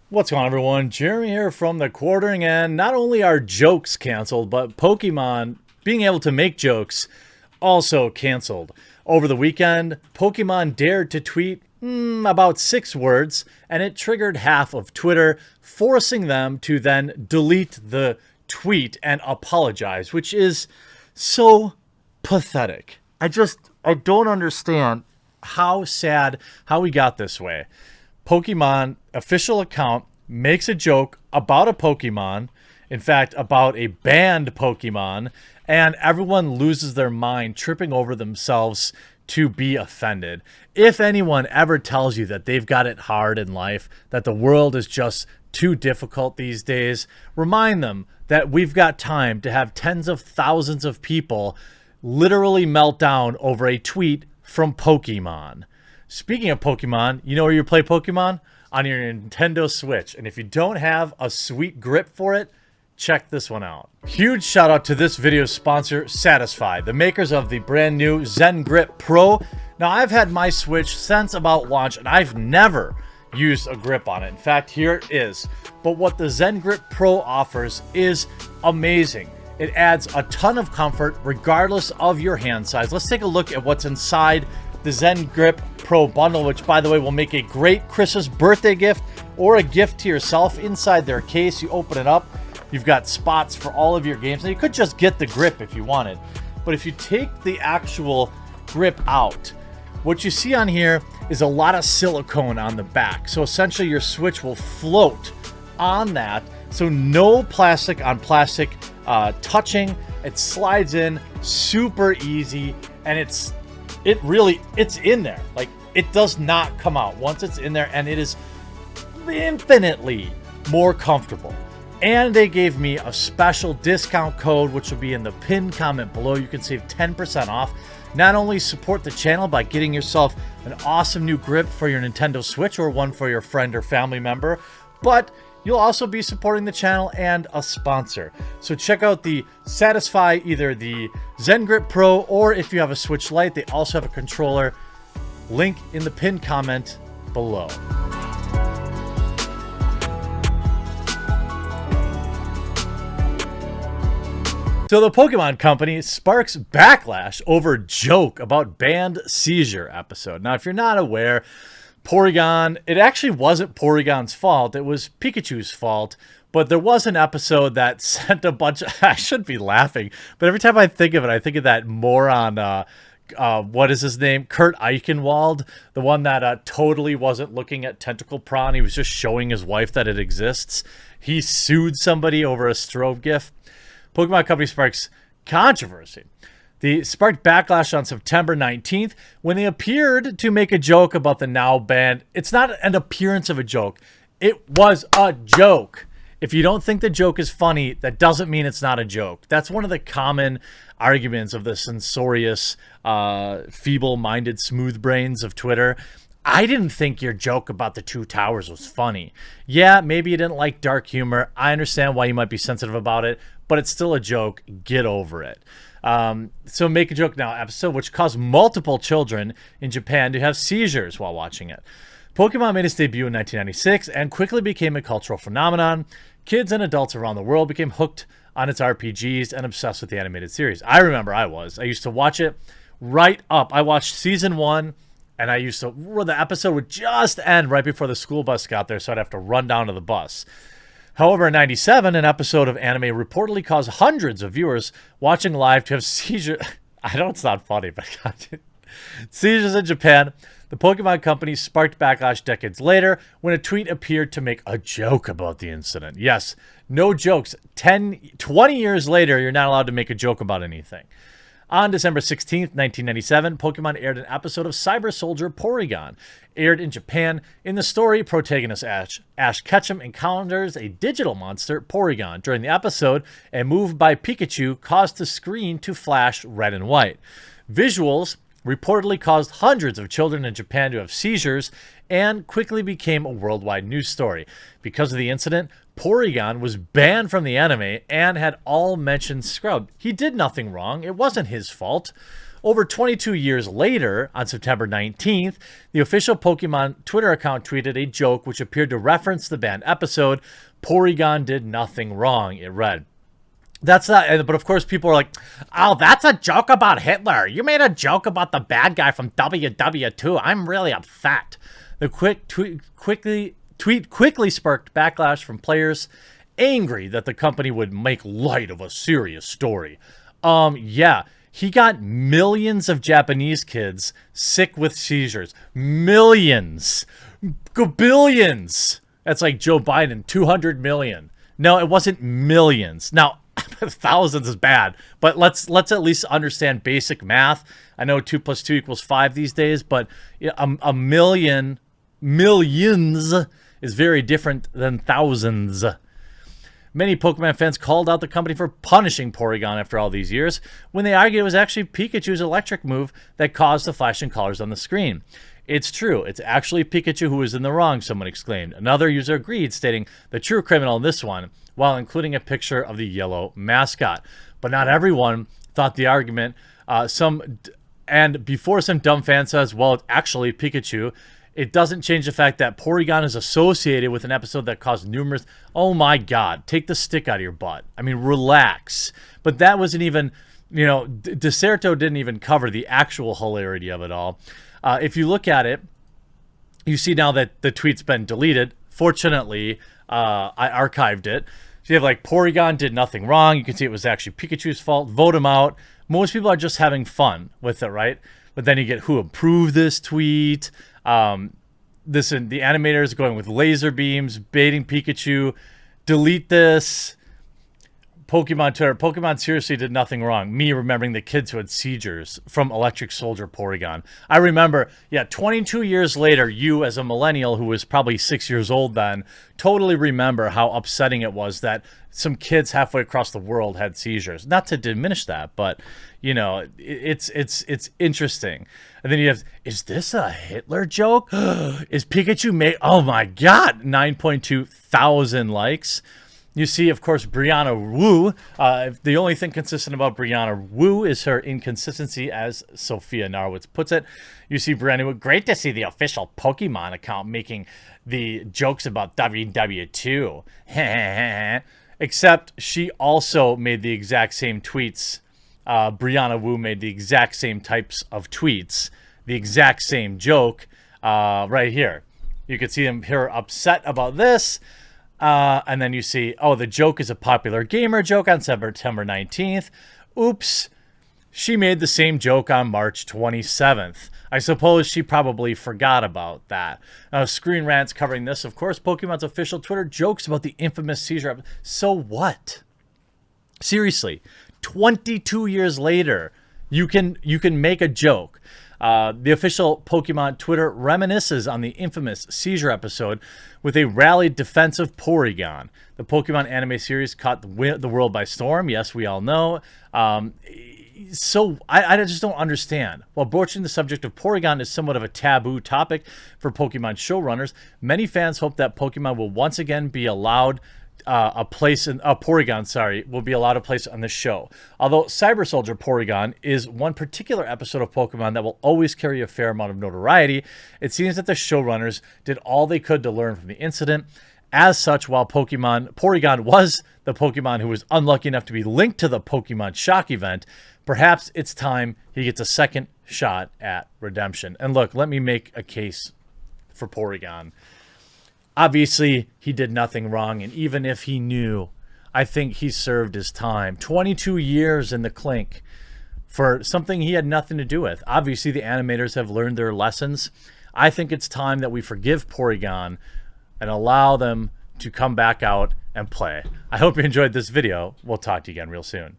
What's going on, everyone? Jeremy here from the quartering, and not only are jokes canceled, but Pokemon being able to make jokes also canceled. Over the weekend, Pokemon dared to tweet about 6 words, and it triggered half of Twitter, forcing them to then delete the tweet and apologize, which is so pathetic. I don't understand how sad how we got this way. Pokemon official account makes a joke about a Pokemon, in fact, about a banned Pokemon, and everyone loses their mind, tripping over themselves to be offended. If anyone ever tells you that they've got it hard in life, that the world is just too difficult these days, remind them that we've got time to have tens of thousands of people literally melt down over a tweet from Pokemon. Speaking of Pokemon, you know where you play Pokemon? On your Nintendo Switch. And if you don't have a sweet grip for it, check this one out. Huge shout out to this video's sponsor, Satisfye, the makers of the brand new Zen Grip Pro. Now, I've had my Switch since about launch, and I've never used a grip on it. In fact, here it is. But what the Zen Grip Pro offers is amazing. It adds a ton of comfort regardless of your hand size. Let's take a look at what's inside the Zen Grip Pro bundle, which, by the way, will make a great Christmas birthday gift or a gift to yourself. Inside their case, you open it up, you've got spots for all of your games. Now, you could just get the grip if you wanted, but if you take the actual grip out, what you see on here is a lot of silicone on the back. So essentially your Switch will float on that, so no plastic on plastic touching. It slides in super easy, and it's in there. Like, it does not come out once it's in there, and it is infinitely more comfortable. And they gave me a special discount code, which will be in the pinned comment below. You can save 10% off. Not only support the channel by getting yourself an awesome new grip for your Nintendo Switch or one for your friend or family member, but you'll also be supporting the channel and a sponsor. So check out the Satisfye, either the Zen Grip Pro, or if you have a Switch Lite, they also have a controller. Link in the pinned comment below. So the Pokemon Company sparks backlash over joke about banned seizure episode. Now, if you're not aware, Porygon, it actually wasn't Porygon's fault. It was Pikachu's fault. But there was an episode that sent a bunch of... I shouldn't be laughing, but every time I think of it, I think of that moron, what is his name? Kurt Eichenwald, the one that totally wasn't looking at Tentacle Prawn. He was just showing his wife that it exists. He sued somebody over a strobe gif. Pokemon Company sparks controversy. They sparked backlash on September 19th when they appeared to make a joke about the now banned. It's not an appearance of a joke. It was a joke. If you don't think the joke is funny, that doesn't mean it's not a joke. That's one of the common arguments of the censorious, feeble-minded smooth brains of Twitter. I didn't think your joke about the 2 towers was funny. Yeah, maybe you didn't like dark humor. I understand why you might be sensitive about it, but it's still a joke. Get over it. So Make a Joke Now episode, which caused multiple children in Japan to have seizures while watching it. Pokemon made its debut in 1996 and quickly became a cultural phenomenon. Kids and adults around the world became hooked on its RPGs and obsessed with the animated series. I remember I used to watch it right up. I watched season 1, and the episode would just end right before the school bus got there, so I'd have to run down to the bus. However, in 97, an episode of anime reportedly caused hundreds of viewers watching live to have seizures. I know it's not funny, but seizures in Japan. The Pokemon Company sparked backlash decades later when a tweet appeared to make a joke about the incident. Yes, no jokes. 20 years later, you're not allowed to make a joke about anything. On December 16th, 1997, Pokemon aired an episode of Cyber Soldier Porygon. Aired in Japan. In the story, protagonist Ash Ketchum encounters a digital monster, Porygon. During the episode, a move by Pikachu caused the screen to flash red and white. Visuals reportedly caused hundreds of children in Japan to have seizures and quickly became a worldwide news story. Because of the incident, Porygon was banned from the anime and had all mentions scrubbed. He did nothing wrong. It wasn't his fault. Over 22 years later, on September 19th, the official Pokemon Twitter account tweeted a joke which appeared to reference the banned episode. Porygon did nothing wrong, it read. That's not, but of course people are like, oh, that's a joke about Hitler. You made a joke about the bad guy from WW2. I'm really upset. The tweet quickly sparked backlash from players angry that the company would make light of a serious story. Yeah, he got millions of Japanese kids sick with seizures. Millions. Billions. That's like Joe Biden, 200 million. No, it wasn't millions. Now, thousands is bad, but let's at least understand basic math. I know 2 + 2 = 5 these days, but a millions is very different than thousands. Many Pokemon fans called out the company for punishing Porygon after all these years, when they argued it was actually Pikachu's electric move that caused the flashing colors on the screen. It's true, it's actually Pikachu who is in the wrong, someone exclaimed. Another user agreed, stating the true criminal in this one, while including a picture of the yellow mascot. But not everyone thought the argument. And before some dumb fan says, well, it's actually Pikachu, it doesn't change the fact that Porygon is associated with an episode that caused numerous... Oh my God, take the stick out of your butt. I mean, relax. But that wasn't even, Deserto didn't even cover the actual hilarity of it all. If you look at it, you see now that the tweet's been deleted. Fortunately, I archived it. So you have like, Porygon did nothing wrong. You can see it was actually Pikachu's fault. Vote him out. Most people are just having fun with it, right? But then you get who approved this tweet. The animators going with laser beams, baiting Pikachu. Delete this. Pokemon Twitter. Pokemon seriously did nothing wrong. Me remembering the kids who had seizures from Electric Soldier Porygon. I remember, 22 years later, you as a millennial who was probably 6 years old then, totally remember how upsetting it was that some kids halfway across the world had seizures. Not to diminish that, but, it's interesting. And then you have, is this a Hitler joke? Is Pikachu made? Oh my God, 9.2 thousand likes. You see, of course, Brianna Wu. The only thing consistent about Brianna Wu is her inconsistency, as Sophia Narwitz puts it. You see Brianna Wu. Great to see the official Pokemon account making the jokes about WW2. Except she also made the exact same tweets. Brianna Wu made the exact same types of tweets. The exact same joke right here. You can see her upset about this. And then you see, oh, the joke is a popular gamer joke on September 19th. Oops. She made the same joke on March 27th. I suppose she probably forgot about that. Screen Rant's covering this. Of course, Pokemon's official Twitter jokes about the infamous seizure. So what? Seriously, 22 years later, you can make a joke. The official Pokemon Twitter reminisces on the infamous seizure episode with a rallied defense of Porygon. The Pokemon anime series caught the world by storm. Yes, we all know. So I just don't understand. While broaching the subject of Porygon is somewhat of a taboo topic for Pokemon showrunners, many fans hope that Pokemon will once again be allowed Porygon, will be allowed a place on the show. Although Cyber Soldier Porygon is one particular episode of Pokemon that will always carry a fair amount of notoriety, it seems that the showrunners did all they could to learn from the incident. As such, while Porygon was the Pokemon who was unlucky enough to be linked to the Pokemon Shock event, perhaps it's time he gets a second shot at redemption. And look, let me make a case for Porygon. Obviously, he did nothing wrong, and even if he knew, I think he served his time. 22 years in the clink for something he had nothing to do with. Obviously, the animators have learned their lessons. I think it's time that we forgive Porygon and allow them to come back out and play. I hope you enjoyed this video. We'll talk to you again real soon.